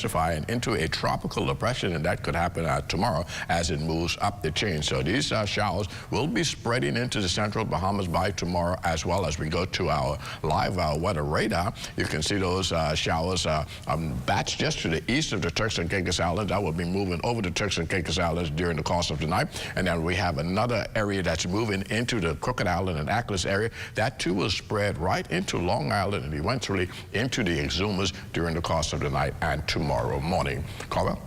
into a tropical depression, and that could happen tomorrow as it moves up the chain. So these showers will be spreading into the central Bahamas by tomorrow, as well as we go to our live weather radar. You can see those showers batch just to the east of the Turks and Caicos Islands. That will be moving over the Turks and Caicos Islands during the course of the night. And then we have another area that's moving into the Crooked Island and Ackless area. That too will spread right into Long Island and eventually into the Exumas during the course of the night and tomorrow morning. Carl?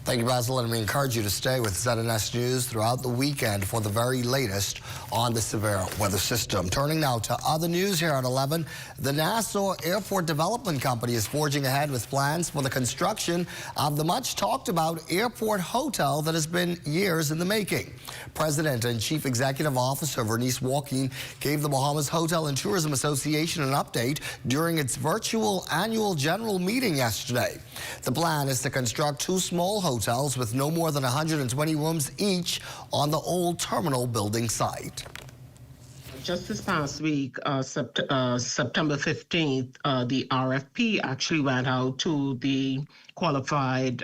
Thank you, Basil, and we encourage you to stay with ZNS News throughout the weekend for the very latest on the severe weather system. Turning now to other news here at 11, the Nassau Airport Development Company is forging ahead with plans for the construction of the much-talked-about airport hotel that has been years in the making. President and Chief Executive Officer Vernice Walking gave the Bahamas Hotel and Tourism Association an update during its virtual annual general meeting yesterday. The plan is to construct two small hotels with no more than 120 rooms each on the old terminal building site. Just this past week, September 15th, the RFP actually went out to the qualified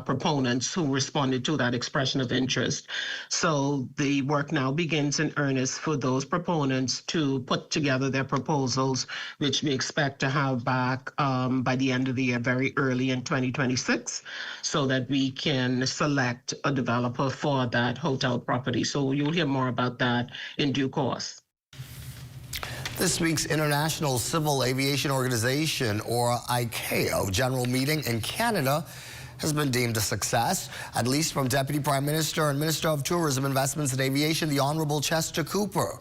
proponents who responded to that expression of interest. So the work now begins in earnest for those proponents to put together their proposals, which we expect to have back by the end of the year, very early in 2026, so that we can select a developer for that hotel property. So you'll hear more about that in due course. This week's International Civil Aviation Organization, or ICAO, general meeting in Canada has been deemed a success, at least from Deputy Prime Minister and Minister of Tourism, Investments and Aviation, the Honourable Chester Cooper.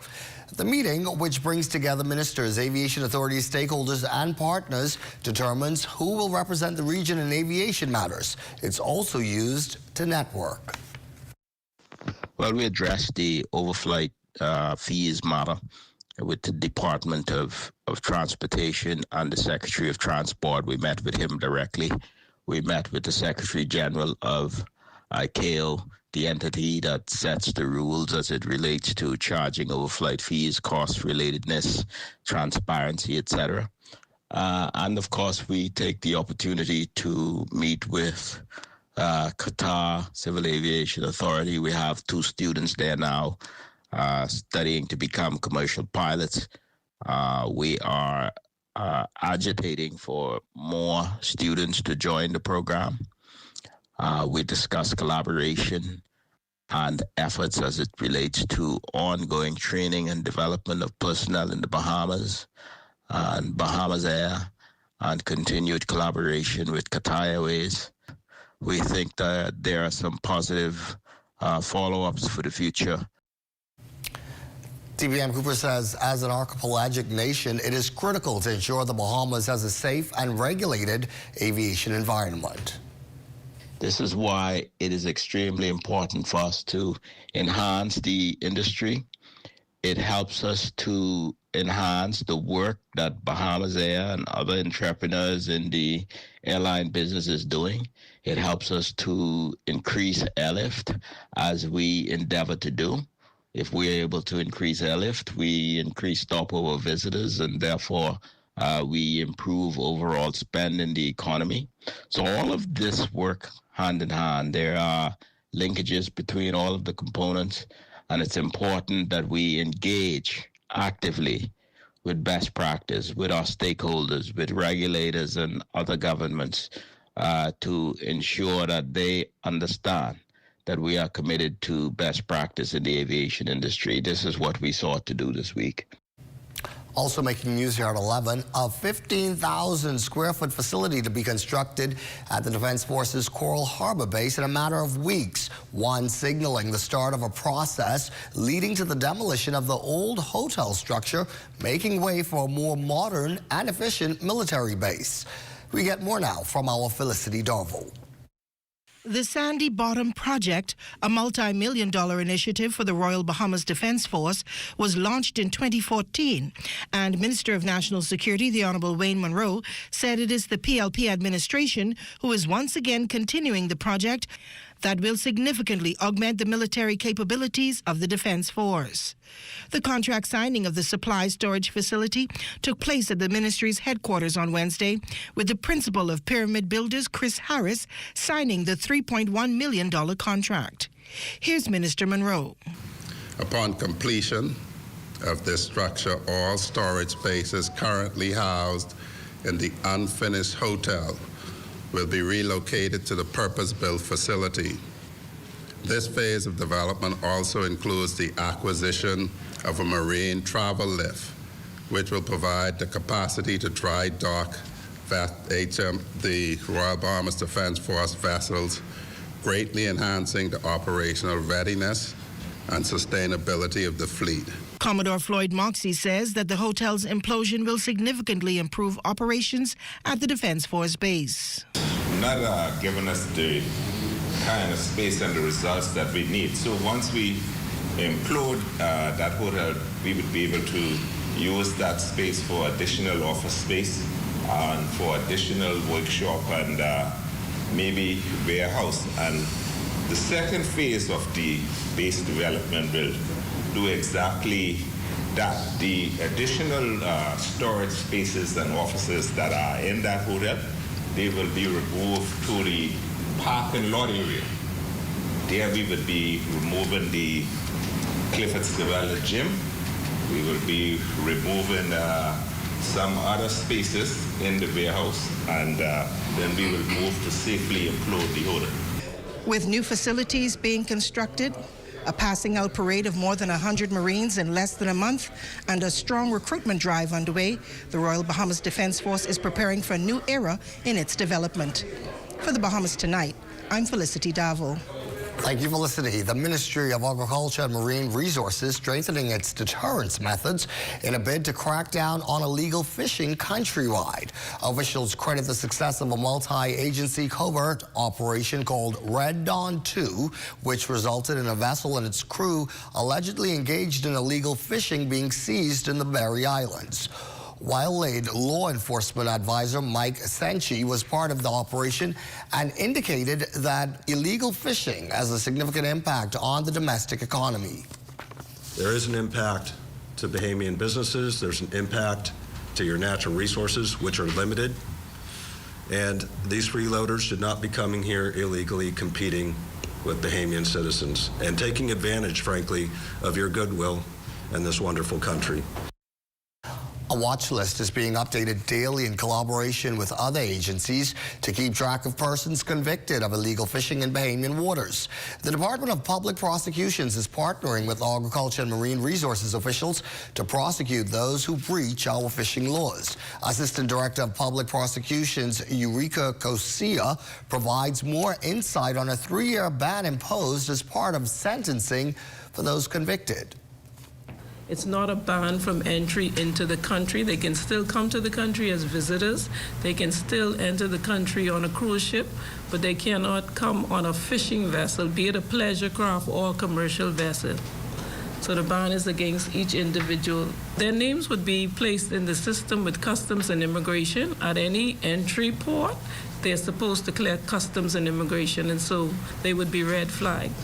The meeting, which brings together ministers, aviation authorities, stakeholders and partners, determines who will represent the region in aviation matters. It's also used to network. Well, we addressed the overflight fees matter with the Department of Transportation and the Secretary of Transport. We met with him directly. We met with the Secretary General of ICAO, the entity that sets the rules as it relates to charging overflight fees, cost relatedness, transparency, etc. And of course, we take the opportunity to meet with Qatar Civil Aviation Authority. We have 2 students there now studying to become commercial pilots. We are agitating for more students to join the program. We discuss collaboration and efforts as it relates to ongoing training and development of personnel in the Bahamas and Bahamas Air, and continued collaboration with Qatar Airways. We think that there are some positive follow-ups for the future. DPM Cooper says, as an archipelagic nation, it is critical to ensure the Bahamas has a safe and regulated aviation environment. This is why it is extremely important for us to enhance the industry. It helps us to enhance the work that Bahamas Air and other entrepreneurs in the airline business is doing. It helps us to increase airlift as we endeavor to do. If we're able to increase airlift, we increase stopover visitors, and therefore we improve overall spend in the economy. So all of this work hand in hand. There are linkages between all of the components, and it's important that we engage actively with best practice, with our stakeholders, with regulators and other governments to ensure that they understand that we are committed to best practice in the aviation industry. This is what we sought to do this week. Also making news here at 11, a 15,000 square foot facility to be constructed at the Defense Force's Coral Harbor base in a matter of weeks, one signaling the start of a process leading to the demolition of the old hotel structure, making way for a more modern and efficient military base. We get more now from our Felicity Darville. The Sandy Bottom Project, a multi-million-dollar initiative for the Royal Bahamas Defense Force, was launched in 2014, and Minister of National Security, the Honourable Wayne Monroe, said it is the PLP administration who is once again continuing the project. that will significantly augment the military capabilities of the Defense Force. The contract signing of the supply storage facility took place at the ministry's headquarters on Wednesday, with the principal of Pyramid Builders, Chris Harris, signing the $3.1 million contract. Here's Minister Monroe. Upon completion of this structure, all storage spaces currently housed in the unfinished hotel will be relocated to the purpose-built facility. This phase of development also includes the acquisition of a marine travel lift, which will provide the capacity to dry dock the Royal Bahamas Defense Force vessels, greatly enhancing the operational readiness and sustainability of the fleet. Commodore Floyd Moxey says that the hotel's implosion will significantly improve operations at the Defense Force base. Not giving us the kind of space and the results that we need. So once we implode that hotel, we would be able to use that space for additional office space and for additional workshop and maybe warehouse. And the second phase of the base development will do exactly that. The additional storage spaces and offices that are in that hotel, they will be removed to the parking lot area. There we would be removing the Clifford Stevella gym. We will be removing some other spaces in the warehouse, and then we will move to safely implode the hotel. With new facilities being constructed, a passing out parade of more than 100 Marines in less than a month, and a strong recruitment drive underway, the Royal Bahamas Defense Force is preparing for a new era in its development. For the Bahamas Tonight, I'm Felicity Davo. Thank you, Felicity. The Ministry of Agriculture and Marine Resources strengthening its deterrence methods in a bid to crack down on illegal fishing countrywide. Officials credit the success of a multi-agency covert operation called Red Dawn 2, which resulted in a vessel and its crew allegedly engaged in illegal fishing being seized in the Berry Islands. Wild law enforcement advisor Mike Senchi was part of the operation and indicated that illegal fishing has a significant impact on the domestic economy. There is an impact to Bahamian businesses. There's an impact to your natural resources, which are limited. And these freeloaders should not be coming here illegally, competing with Bahamian citizens and taking advantage, frankly, of your goodwill in this wonderful country. A watch list is being updated daily in collaboration with other agencies to keep track of persons convicted of illegal fishing in Bahamian waters. The Department of Public Prosecutions is partnering with Agriculture and Marine Resources officials to prosecute those who breach our fishing laws. Assistant Director of Public Prosecutions Eureka Kosia provides more insight on a 3-year ban imposed as part of sentencing for those convicted. It's not a ban from entry into the country. They can still come to the country as visitors. They can still enter the country on a cruise ship, but they cannot come on a fishing vessel, be it a pleasure craft or a commercial vessel. So the ban is against each individual. Their names would be placed in the system with Customs and Immigration. At any entry port, they're supposed to clear Customs and Immigration, and so they would be red flagged.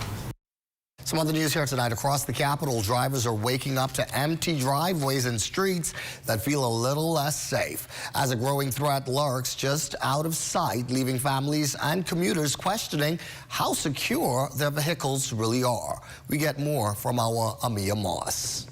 Some other news here tonight. Across the capital, drivers are waking up to empty driveways and streets that feel a little less safe, as a growing threat lurks just out of sight, leaving families and commuters questioning how secure their vehicles really are. We get more from our Amia Moss.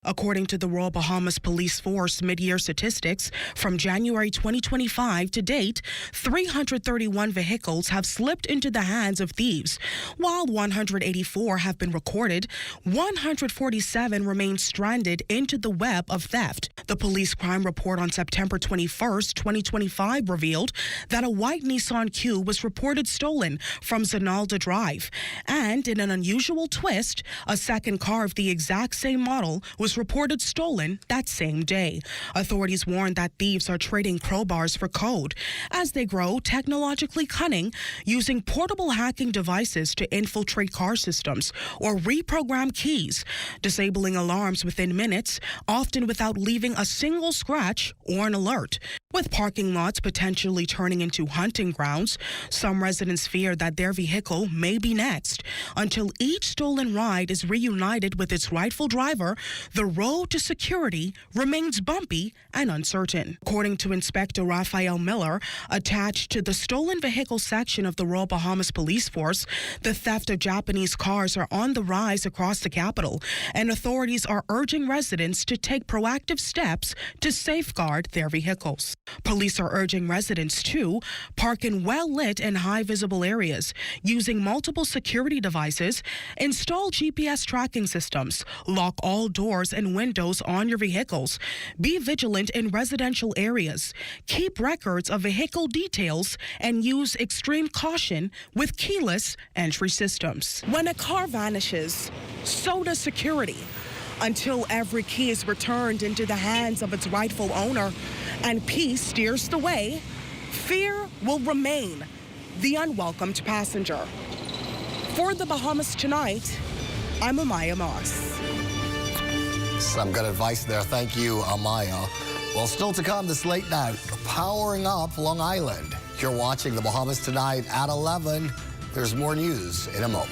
According to the Royal Bahamas Police Force mid-year statistics, from January 2025 to date, 331 vehicles have slipped into the hands of thieves. While 184 have been recorded, 147 remain stranded into the web of theft. The police crime report on September 21st, 2025 revealed that a white Nissan Q was reported stolen from Zonalda Drive. And in an unusual twist, a second car of the exact same model was was reported stolen that same day. Authorities warn that thieves are trading crowbars for code as they grow technologically cunning, using portable hacking devices to infiltrate car systems or reprogram keys, disabling alarms within minutes, often without leaving a single scratch or an alert. With parking lots potentially turning into hunting grounds, some residents fear that their vehicle may be next. Until each stolen ride is reunited with its rightful driver, the road to security remains bumpy and uncertain. According to Inspector Raphael Miller, attached to the stolen vehicle section of the Royal Bahamas Police Force, the theft of Japanese cars are on the rise across the capital, and authorities are urging residents to take proactive steps to safeguard their vehicles. Police are urging residents to park in well-lit and high-visible areas, using multiple security devices, install GPS tracking systems, lock all doors and windows on your vehicles, be vigilant in residential areas, keep records of vehicle details, and use extreme caution with keyless entry systems. When a car vanishes, so does security. Until every key is returned into the hands of its rightful owner and peace steers the way, fear will remain the unwelcomed passenger. For the Bahamas Tonight, I'm Amaya Moss. Some good advice there. Thank you, Amaya. Well, still to come this late night, powering up Long Island. You're watching the Bahamas Tonight at 11. There's more news in a moment.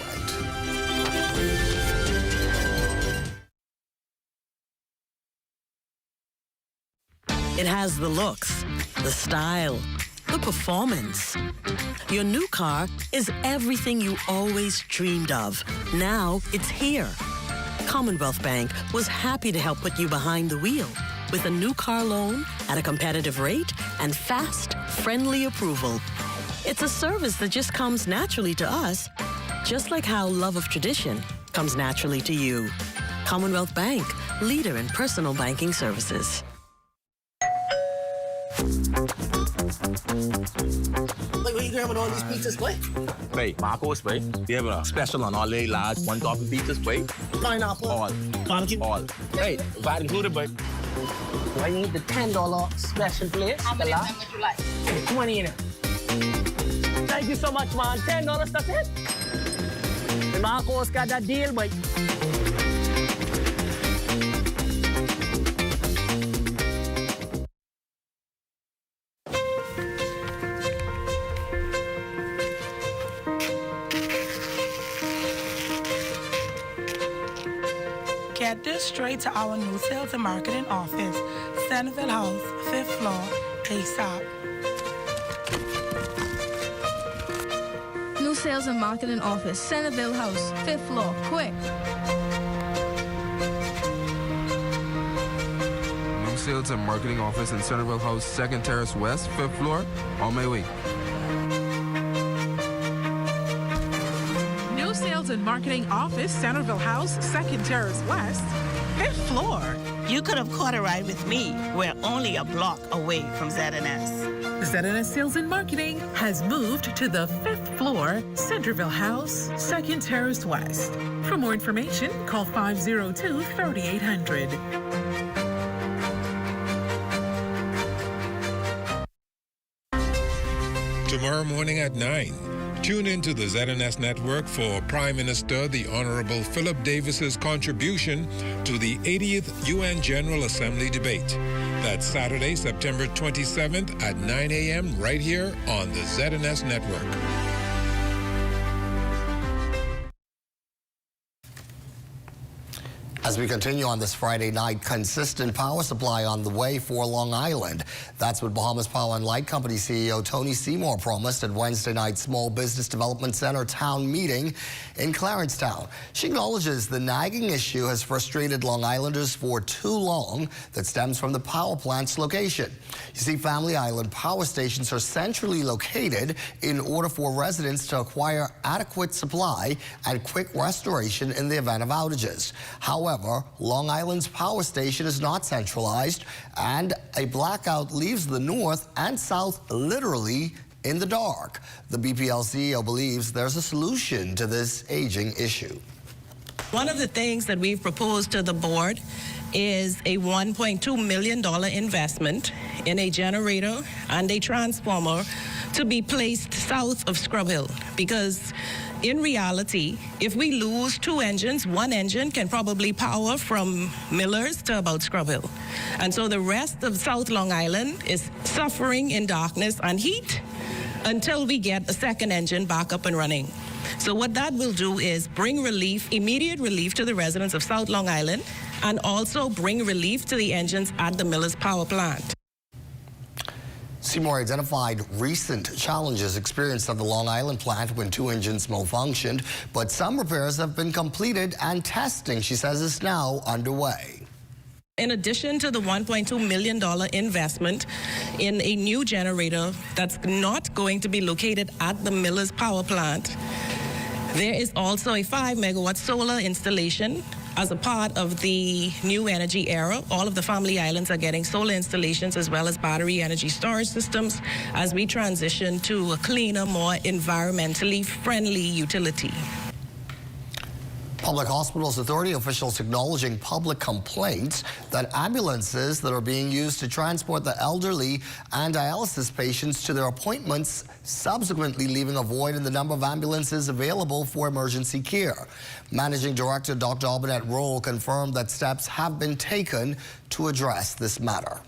It has the looks, the style, the performance. Your new car is everything you always dreamed of. Now it's here. Commonwealth Bank was happy to help put you behind the wheel with a new car loan at a competitive rate and fast, friendly approval. It's a service that just comes naturally to us, just like how love of tradition comes naturally to you. Commonwealth Bank, leader in personal banking services. Like, what are you grabbing all these pizzas, boy? Hey, Marcos, boy. We have a special on all the large one-topping pizzas, boy. Pineapple. All. Barbecue. All. Hey, VAT included, boy. I need the $10 special plate. How many of them would you like? 20 in it. Thank you so much, man. $10, that's it. And Marcos got that deal, boy. Get this straight to our new sales and marketing office, Centerville House, 5th floor, ASAP. New sales and marketing office, Centerville House, 5th floor, quick. New sales and marketing office in Centerville House, 2nd Terrace West, 5th floor, on my way. New sales and marketing office, Centerville House, 2nd Terrace West, 5th floor. You could have caught a ride with me. We're only a block away from ZNS. ZNS Sales and Marketing has moved to the 5th floor, Centerville House, 2nd Terrace West. For more information, call 502-3800. Tomorrow morning at 9, tune into the ZNS Network for Prime Minister the Honorable Philip Davis's contribution to the 80th UN General Assembly debate. That's Saturday, September 27th at 9 a.m. right here on the ZNS Network. As we continue on this Friday night, consistent power supply on the way for Long Island. That's what Bahamas Power and Light Company CEO Tony Seymour promised at Wednesday night's Small Business Development Center town meeting in Clarencetown. She acknowledges the nagging issue has frustrated Long Islanders for too long that stems from the power plant's location. You see, Family Island power stations are centrally located in order for residents to acquire adequate supply and quick restoration in the event of outages. However, Long Island's power station is not centralized, and a blackout leaves the north and south literally in the dark. The BPL CEO believes there's a solution to this aging issue. One of the things that we've proposed to the board is a $1.2 million investment in a generator and a transformer to be placed south of Scrub Hill, because in reality, if we lose 2 engines, 1 engine can probably power from Millers to about Scrub Hill. And so the rest of South Long Island is suffering in darkness and heat until we get a 2nd engine back up and running. So what that will do is bring relief, immediate relief to the residents of South Long Island, and also bring relief to the engines at the Millers Power Plant. Seymour identified recent challenges experienced at the Long Island plant when 2 engines malfunctioned, but some repairs have been completed and testing, she says, is now underway. In addition to the $1.2 million investment in a new generator that's not going to be located at the Millers Power Plant, there is also a 5-megawatt solar installation as a part of the new energy era. All of the family islands are getting solar installations as well as battery energy storage systems as we transition to a cleaner, more environmentally friendly utility. Public Hospitals Authority officials acknowledging public complaints that ambulances that are being used to transport the elderly and dialysis patients to their appointments subsequently leaving a void in the number of ambulances available for emergency care. Managing Director Dr. Albinette Roll confirmed that steps have been taken to address this matter.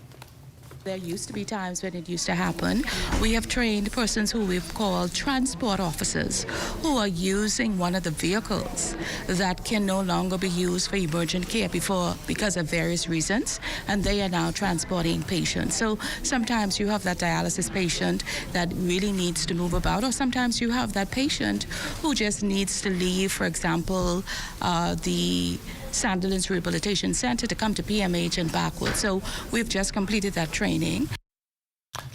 There used to be times when it used to happen. We have trained persons who we've called transport officers who are using one of the vehicles that can no longer be used for emergent care because of various reasons, and they are now transporting patients. So sometimes you have that dialysis patient that really needs to move about, or sometimes you have that patient who just needs to leave, for example, the Sandilands Rehabilitation Center to come to PMH and backwards. So we've just completed that training.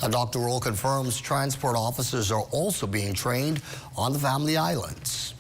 Now, Dr. Roll confirms transport officers are also being trained on the family islands.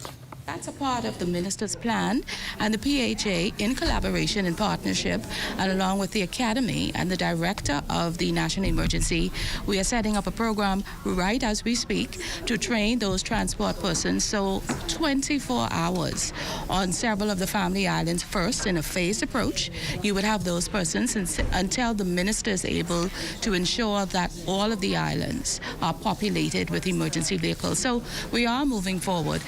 That's a part of the minister's plan, and the PHA, in collaboration and partnership, and along with the Academy and the director of the National Emergency, we are setting up a program right as we speak to train those transport persons. So 24 hours on several of the family islands. First, in a phased approach, you would have those persons until the minister is able to ensure that all of the islands are populated with emergency vehicles. So we are moving forward.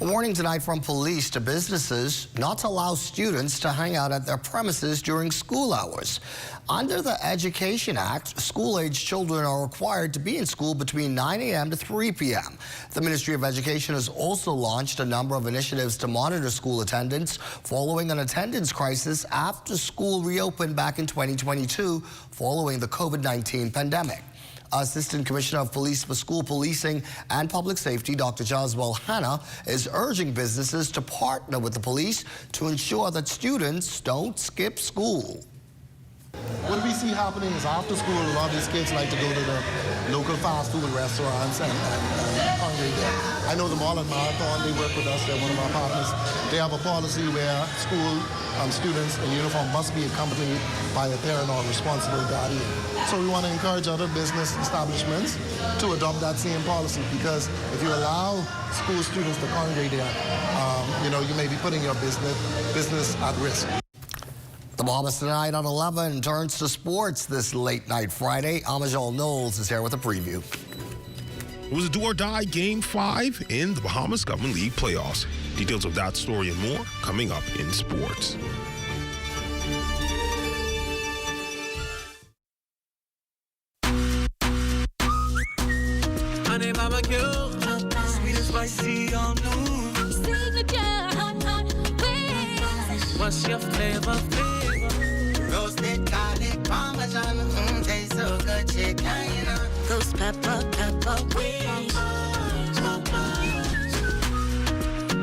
A warning tonight from police to businesses not to allow students to hang out at their premises during school hours. Under the Education Act, school-age children are required to be in school between 9 a.m. to 3 p.m. The Ministry of Education has also launched a number of initiatives to monitor school attendance following an attendance crisis after school reopened back in 2022 following the COVID-19 pandemic. Assistant Commissioner of Police for School Policing and Public Safety, Dr. Jaswal Hanna, is urging businesses to partner with the police to ensure that students don't skip school. What we see happening is after school, a lot of these kids like to go to the local fast food restaurants and congregate there. I know them all at Marathon. They work with us. They're one of our partners. They have a policy where school students in uniform must be accompanied by a parent or responsible guardian. So we want to encourage other business establishments to adopt that same policy, because if you allow school students to congregate there, you may be putting your business at risk. The Bahamas Tonight on 11 turns to sports this late night Friday. Amajal Knowles is here with a preview. It was a do-or-die Game 5 in the Bahamas Government League playoffs. Details of that story and more coming up in sports. Honey barbecue, sweet and spicy, all new. Signature hot wings. What's your flavor? Roasted garlic parmesan, tastes so good, chicken. Those pepper wings.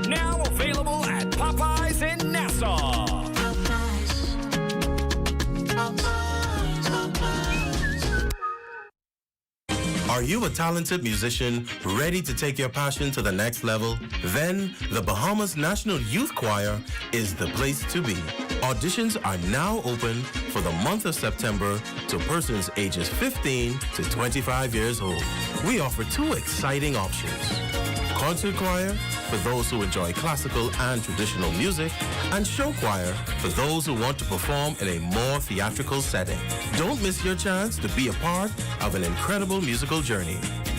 Now available at Popeyes in Nassau. Are you a talented musician ready to take your passion to the next level? Then the Bahamas National Youth Choir is the place to be. Auditions are now open for the month of September to persons ages 15 to 25 years old. We offer 2 exciting options: concert choir for those who enjoy classical and traditional music, and show choir for those who want to perform in a more theatrical setting. Don't miss your chance to be a part of an incredible musical journey.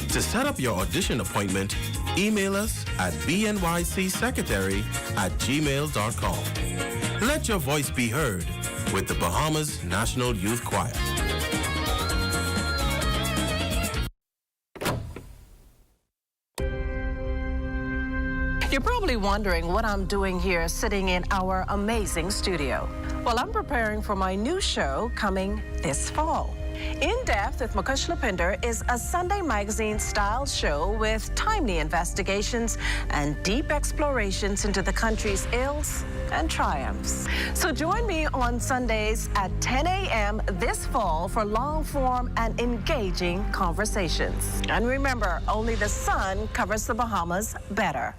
To set up your audition appointment, email us at bnycsecretary@gmail.com. Let your voice be heard with the Bahamas National Youth Choir. You're probably wondering what I'm doing here sitting in our amazing studio. Well, I'm preparing for my new show coming this fall. In Depth with Mukesh Lapinder is a Sunday magazine style show with timely investigations and deep explorations into the country's ills and triumphs. So join me on Sundays at 10 a.m. this fall for long-form and engaging conversations. And remember, only the sun covers the Bahamas better.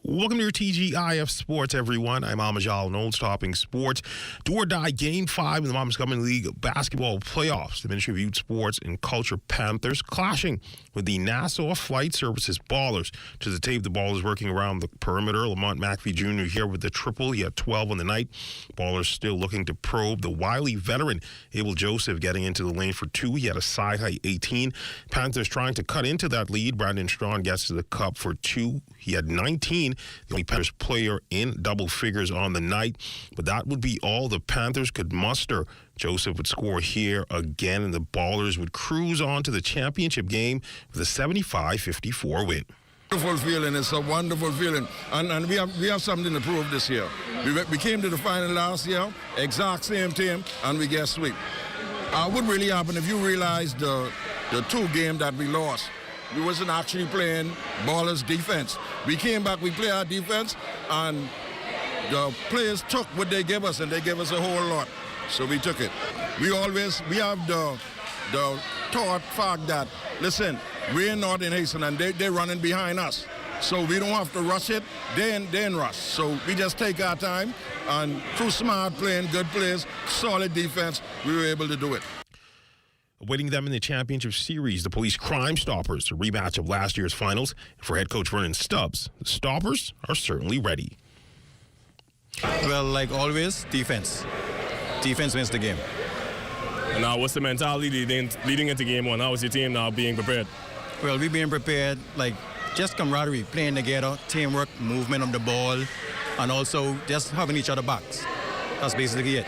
Welcome to your TGIF Sports, everyone. I'm Amajal Knowles, topping sports. Do or die Game 5 in the Bahamas Government League basketball playoffs. The Ministry of Youth, Sports and Culture Panthers clashing with the Nassau Flight Services Ballers. To the tape, the Ballers working around the perimeter. Lamont McPhee Jr. here with the triple. He had 12 on the night. Ballers still looking to probe the wily veteran. Abel Joseph getting into the lane for 2. He had a side-high 18. Panthers trying to cut into that lead. Brandon Strawn gets to the cup for 2. He had 19. The only Panthers player in double figures on the night. But that would be all the Panthers could muster. Joseph would score here again, and the Ballers would cruise on to the championship game with a 75-54 win. Wonderful feeling. It's a wonderful feeling. And we have something to prove this year. We came to the final last year, exact same team, and we get sweep. What would really happen if you realize the 2 games that we lost? We wasn't actually playing Ballers defense. We came back, we played our defense, and the players took what they gave us, and they gave us a whole lot. So we took it. We have the thought fact that, listen, we're not in hasten, and they're running behind us. So we don't have to rush it, then rush. So we just take our time, and through smart playing, good plays, solid defense, we were able to do it. Awaiting them in the championship series, the Police Crime Stoppers, a rematch of last year's finals. For head coach Vernon Stubbs, the Stoppers are certainly ready. Well, like always, defense. Defense wins the game. And now, what's the mentality leading into game 1? How is your team now being prepared? Well, we're being prepared, like just camaraderie, playing together, teamwork, movement of the ball, and also just having each other backs. That's basically it.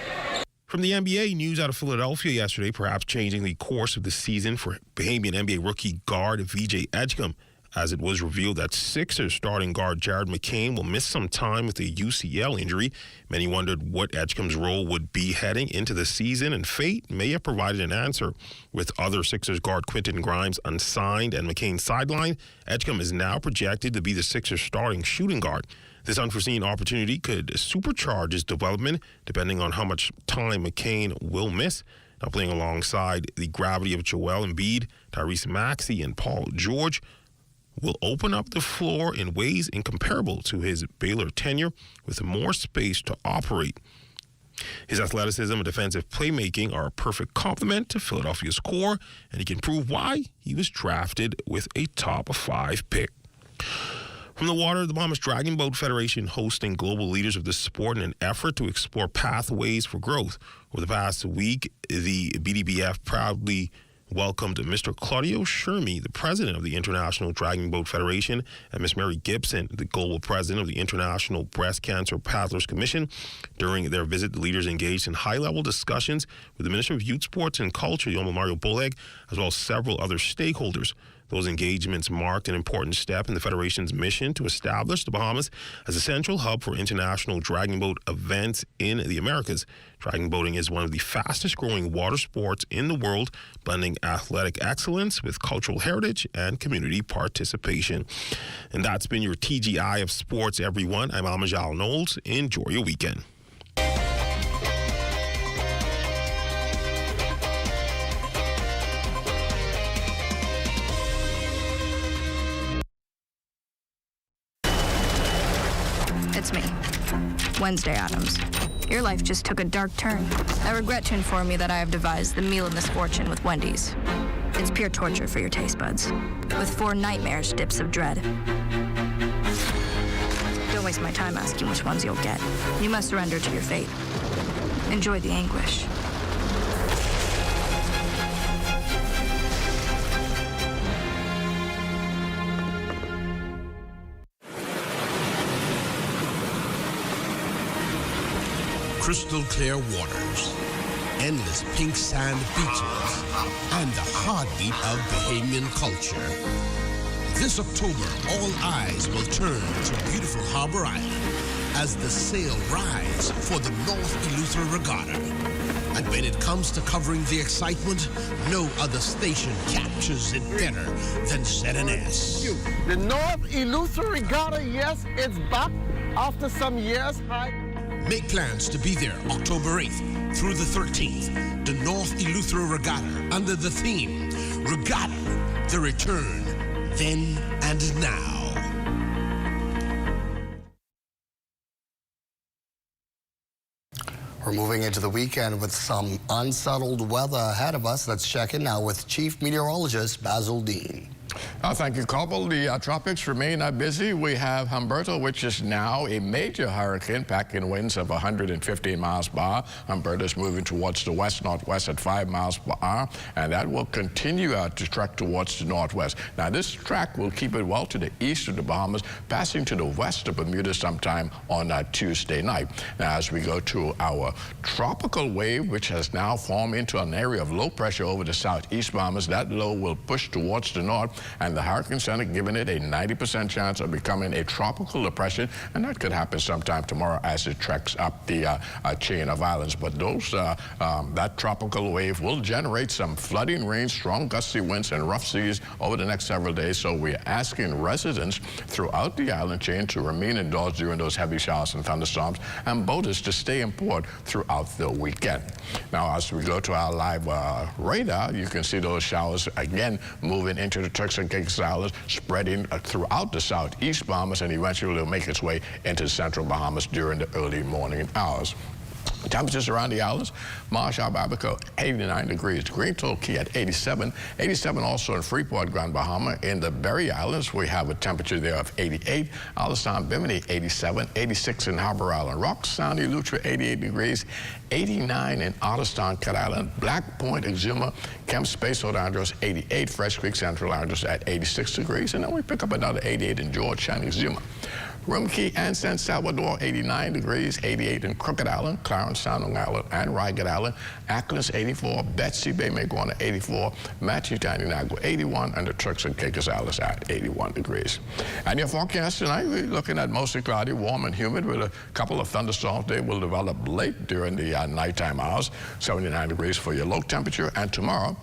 From the NBA, news out of Philadelphia yesterday, perhaps changing the course of the season for Bahamian NBA rookie guard VJ Edgecombe, as it was revealed that Sixers starting guard Jared McCain will miss some time with a UCL injury. Many wondered what Edgecombe's role would be heading into the season, and fate may have provided an answer. With other Sixers guard Quentin Grimes unsigned and McCain sidelined, Edgecombe is now projected to be the Sixers starting shooting guard. This unforeseen opportunity could supercharge his development, depending on how much time McCain will miss. Now playing alongside the gravity of Joel Embiid, Tyrese Maxey, and Paul George will open up the floor in ways incomparable to his Baylor tenure, with more space to operate. His athleticism and defensive playmaking are a perfect complement to Philadelphia's core, and he can prove why he was drafted with a top 5 pick. From the water, the Bahamas Dragon Boat Federation hosting global leaders of the sport in an effort to explore pathways for growth. Over the past week, the BDBF proudly welcomed Mr. Claudio Shermy, the president of the International Dragon Boat Federation, and Ms. Mary Gibson, the global president of the International Breast Cancer Paddlers Commission. During their visit, the leaders engaged in high-level discussions with the Minister of Youth, Sports and Culture, Yoma Mario Boleg, as well as several other stakeholders. Those engagements marked an important step in the Federation's mission to establish the Bahamas as a central hub for international dragon boat events in the Americas. Dragon boating is one of the fastest-growing water sports in the world, blending athletic excellence with cultural heritage and community participation. And that's been your TGI of Sports, everyone. I'm Amajal Knowles. Enjoy your weekend. It's me, Wednesday Addams. Your life just took a dark turn. I regret to inform you that I have devised the meal of misfortune with Wendy's. It's pure torture for your taste buds, with 4 nightmarish dips of dread. Don't waste my time asking which ones you'll get. You must surrender to your fate. Enjoy the anguish. Crystal clear waters, endless pink sand beaches, and the heartbeat of Bahamian culture. This October, all eyes will turn to beautiful Harbor Island as the sail rides for the North Eleuthera Regatta. And when it comes to covering the excitement, no other station captures it better than ZNS. The North Eleuthera Regatta, yes, it's back after some years. Make plans to be there October 8th through the 13th. The North Eleuthera Regatta under the theme, Regatta, the return, then and now. We're moving into the weekend with some unsettled weather ahead of us. Let's check in now with Chief Meteorologist Basil Dean. Thank you, Coble. The tropics remain busy. We have Humberto, which is now a major hurricane, packing winds of 115 miles per hour. Humberto is moving towards the west-northwest at 5 miles per hour, and that will continue to track towards the northwest. Now, this track will keep it well to the east of the Bahamas, passing to the west of Bermuda sometime on Tuesday night. Now, as we go to our tropical wave, which has now formed into an area of low pressure over the southeast Bahamas, that low will push towards the north, and the Hurricane Center giving it a 90% chance of becoming a tropical depression, and that could happen sometime tomorrow as it treks up the chain of islands. But those that tropical wave will generate some flooding rain, strong gusty winds, and rough seas over the next several days. So we're asking residents throughout the island chain to remain indoors during those heavy showers and thunderstorms, and boaters to stay in port throughout the weekend. Now, as we go to our live radar, you can see those showers again moving into the Turks and Caicos Islands, spreading throughout the southeast Bahamas, and eventually will make its way into the central Bahamas during the early morning hours. Temperatures around the islands: Marsh, Abaco, 89 degrees. Green Toll Key at 87. 87 also in Freeport, Grand Bahama. In the Berry Islands, we have a temperature there of 88. Alistown, Bimini, 87. 86 in Harbor Island. Rock Sound, Eleuthera, 88 degrees. 89 in Otterstown, Cat Island. Black Point, Exuma, Kemp Space, St. Andros, 88. Fresh Creek, Central Andros at 86 degrees. And then we pick up another 88 in Georgetown, Exuma. Rum Key and San Salvador, 89 degrees, 88 in Crooked Island, Clarence, Sounding Island, and Rygat Island. Ackles, 84, Betsy Bay, Maguana, 84, Matthew, Taninago, 81, and the Turks and Caicos Islands at 81 degrees. And your forecast tonight, we're looking at mostly cloudy, warm and humid with a couple of thunderstorms. They will develop late during the nighttime hours, 79 degrees for your low temperature. And tomorrow,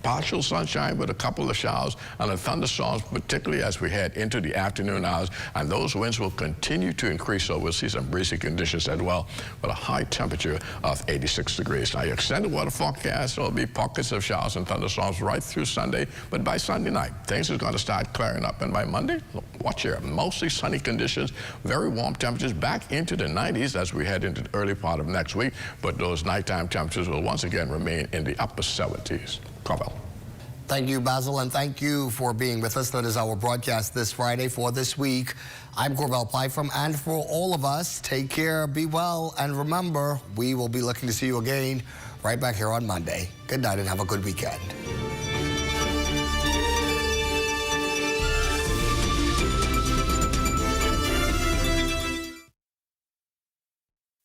partial sunshine with a couple of showers and the thunderstorms, particularly as we head into the afternoon hours, and those winds will continue to increase, so we'll see some breezy conditions as well with a high temperature of 86 degrees. Now, your extended weather forecast, there will be pockets of showers and thunderstorms right through Sunday, but by Sunday night, things are going to start clearing up, and by Monday, watch here, mostly sunny conditions, very warm temperatures back into the 90s as we head into the early part of next week, but those nighttime temperatures will once again remain in the upper 70s. Covel. Thank you, Basil, and thank you for being with us. That is our broadcast this Friday for this week. I'm Corbell Pyfrom, and for all of us, take care, be well, and remember, we will be looking to see you again right back here on Monday. Good night and have a good weekend.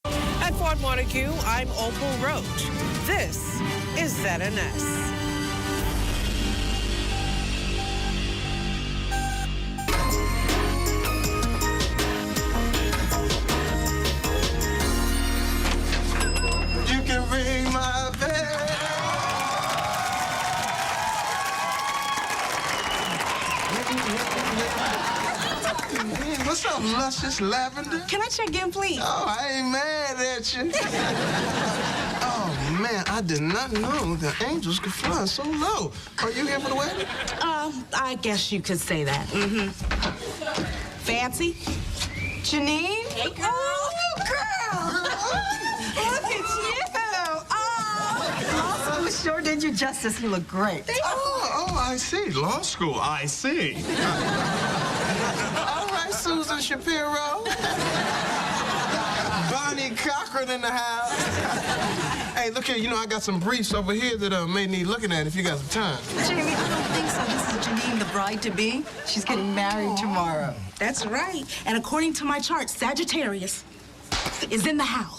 At Fort Montague, I'm Opal Roach. This is ZNS. Ring my bell. What's up, luscious lavender? Can I check in, please? Oh, I ain't mad at you. Oh, man, I did not know that angels could fly so low. Are you here for the wedding? I guess you could say that. Mm-hmm. Fancy? Janine? Hey, girl. Oh, girl. Look at you. Oh, law school sure did you justice. You look great. Oh, I see. Law school. I see. All right, Susan Shapiro. Bonnie Cochran in the house. Hey, look here. You know, I got some briefs over here that may need looking at if you got some time. Jamie, I don't think so. This is Janine, the bride-to-be. She's getting married tomorrow. That's right. And according to my chart, Sagittarius is in the house.